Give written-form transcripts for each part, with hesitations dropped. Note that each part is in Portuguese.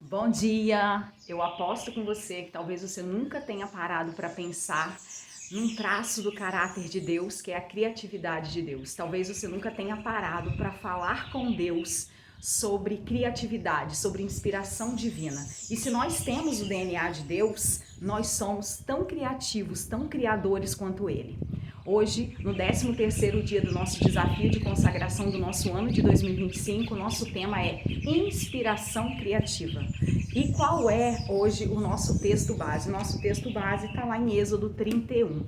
Bom dia! Eu aposto com você que talvez você nunca tenha parado para pensar num traço do caráter de Deus, que é a criatividade de Deus. Talvez você nunca tenha parado para falar com Deus sobre criatividade, sobre inspiração divina. E se nós temos o DNA de Deus, nós somos tão criativos, tão criadores quanto Ele. Hoje, no 13º dia do nosso desafio de consagração do nosso ano de 2025, nosso tema é inspiração criativa. E qual é hoje o nosso texto base? O nosso texto base está lá em Êxodo 31.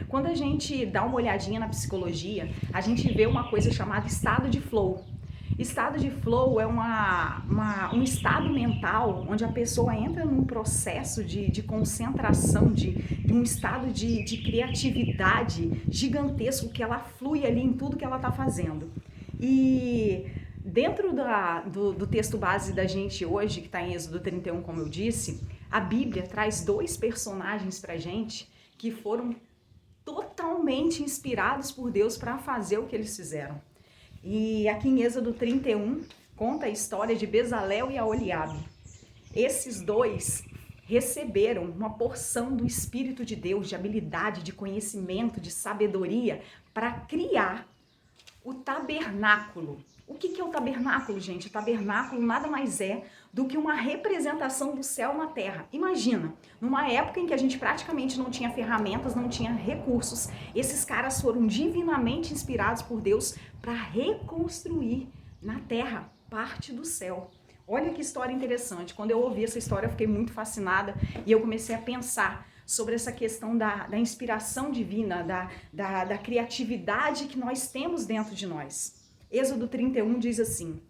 Quando a gente dá uma olhadinha na psicologia, a gente vê uma coisa chamada estado de flow. Estado de flow é um estado mental onde a pessoa entra num processo de concentração, de um estado de criatividade gigantesco, que ela flui ali em tudo que ela está fazendo. E dentro do texto base da gente hoje, que está em Êxodo 31, como eu disse, a Bíblia traz dois personagens pra gente que foram totalmente inspirados por Deus para fazer o que eles fizeram. E aqui em Êxodo 31 conta a história de Bezalel e Aholiabe. Esses dois receberam uma porção do Espírito de Deus, de habilidade, de conhecimento, de sabedoria, para criar o tabernáculo. O que é o tabernáculo, gente? O tabernáculo nada mais é do que uma representação do céu na terra. Imagina, numa época em que a gente praticamente não tinha ferramentas, não tinha recursos, esses caras foram divinamente inspirados por Deus para reconstruir na terra parte do céu. Olha que história interessante. Quando eu ouvi essa história, eu fiquei muito fascinada e eu comecei a pensar sobre essa questão da inspiração divina, da criatividade que nós temos dentro de nós. Êxodo 31 diz assim: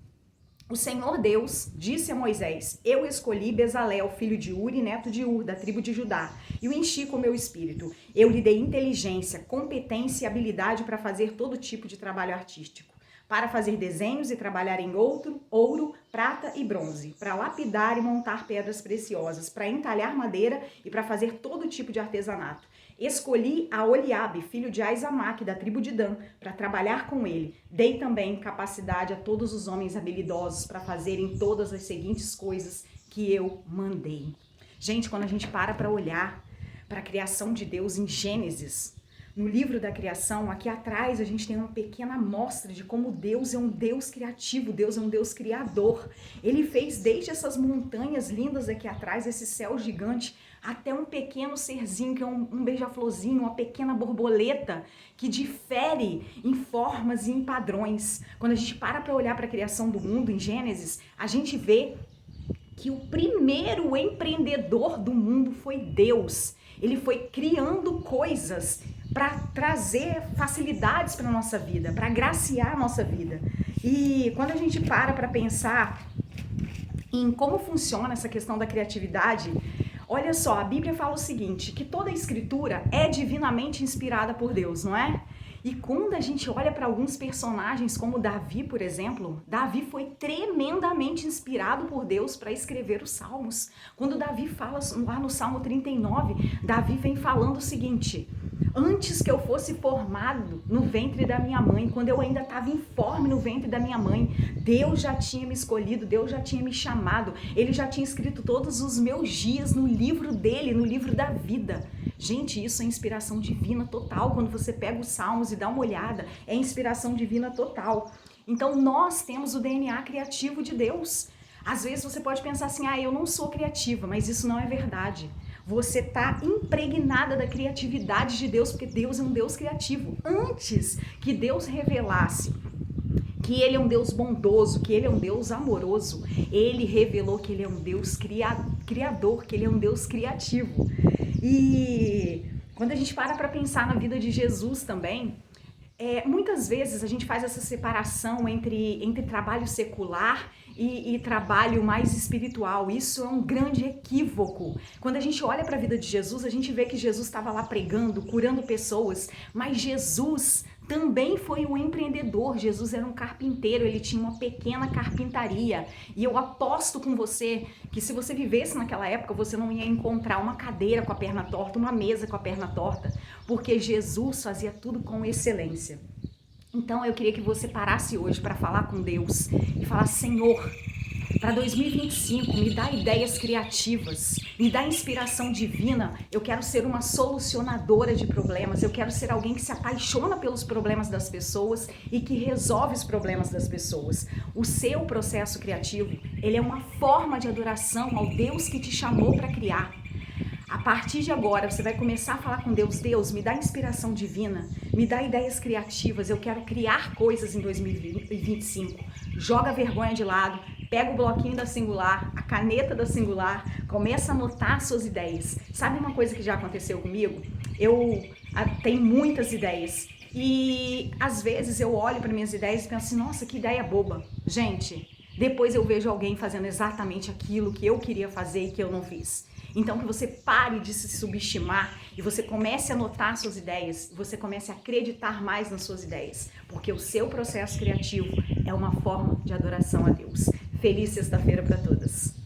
o Senhor Deus disse a Moisés: eu escolhi Bezalel, filho de Uri, neto de Ur, da tribo de Judá, e o enchi com meu espírito. Eu lhe dei inteligência, competência e habilidade para fazer todo tipo de trabalho artístico, para fazer desenhos e trabalhar em ouro, prata e bronze, para lapidar e montar pedras preciosas, para entalhar madeira e para fazer todo tipo de artesanato. Escolhi Aholiabe, filho de Aizamaque, da tribo de Dan, para trabalhar com ele. Dei também capacidade a todos os homens habilidosos para fazerem todas as seguintes coisas que eu mandei. Gente, quando a gente para olhar para a criação de Deus em Gênesis, no livro da criação, aqui atrás a gente tem uma pequena amostra de como Deus é um Deus criativo, Deus é um Deus criador. Ele fez desde essas montanhas lindas aqui atrás, esse céu gigante, até um pequeno serzinho, que é um beija-florzinho, uma pequena borboleta, que difere em formas e em padrões. Quando a gente para olhar para a criação do mundo, em Gênesis, a gente vê que o primeiro empreendedor do mundo foi Deus. Ele foi criando coisas para trazer facilidades para a nossa vida, para agraciar a nossa vida. E quando a gente para pensar em como funciona essa questão da criatividade, olha só, a Bíblia fala o seguinte, que toda a escritura é divinamente inspirada por Deus, não é? E quando a gente olha para alguns personagens, como Davi, por exemplo, Davi foi tremendamente inspirado por Deus para escrever os Salmos. Quando Davi fala lá no Salmo 39, Davi vem falando o seguinte: antes que eu fosse formado no ventre da minha mãe, quando eu ainda estava informe no ventre da minha mãe, Deus já tinha me escolhido, Deus já tinha me chamado, Ele já tinha escrito todos os meus dias no livro dele, no livro da vida. Gente, isso é inspiração divina total. Quando você pega os Salmos e dá uma olhada, é inspiração divina total. Então nós temos o DNA criativo de Deus. Às vezes você pode pensar assim, eu não sou criativa, mas isso não é verdade. Você está impregnada da criatividade de Deus, porque Deus é um Deus criativo. Antes que Deus revelasse que Ele é um Deus bondoso, que Ele é um Deus amoroso, Ele revelou que Ele é um Deus criador, que Ele é um Deus criativo. E quando a gente para pensar na vida de Jesus também, muitas vezes a gente faz essa separação entre trabalho secular e trabalho mais espiritual. Isso é um grande equívoco. Quando a gente olha para a vida de Jesus, a gente vê que Jesus estava lá pregando, curando pessoas, mas Jesus também foi um empreendedor. Jesus era um carpinteiro, ele tinha uma pequena carpintaria. E eu aposto com você que se você vivesse naquela época, você não ia encontrar uma cadeira com a perna torta, uma mesa com a perna torta, porque Jesus fazia tudo com excelência. Então eu queria que você parasse hoje para falar com Deus e falar: Senhor, Para 2025, me dá ideias criativas, me dá inspiração divina. Eu quero ser uma solucionadora de problemas, eu quero ser alguém que se apaixona pelos problemas das pessoas e que resolve os problemas das pessoas. O seu processo criativo, ele é uma forma de adoração ao Deus que te chamou para criar. A partir de agora, você vai começar a falar com Deus: Deus, me dá inspiração divina, me dá ideias criativas, eu quero criar coisas em 2025. Joga a vergonha de lado, pega o bloquinho da Singular, a caneta da Singular, começa a anotar suas ideias. Sabe uma coisa que já aconteceu comigo? Eu tenho muitas ideias e às vezes eu olho para minhas ideias e penso assim: nossa, que ideia boba. Gente, depois eu vejo alguém fazendo exatamente aquilo que eu queria fazer e que eu não fiz. Então que você pare de se subestimar e você comece a anotar suas ideias, você comece a acreditar mais nas suas ideias, porque o seu processo criativo é uma forma de adoração a Deus. Feliz sexta-feira para todas!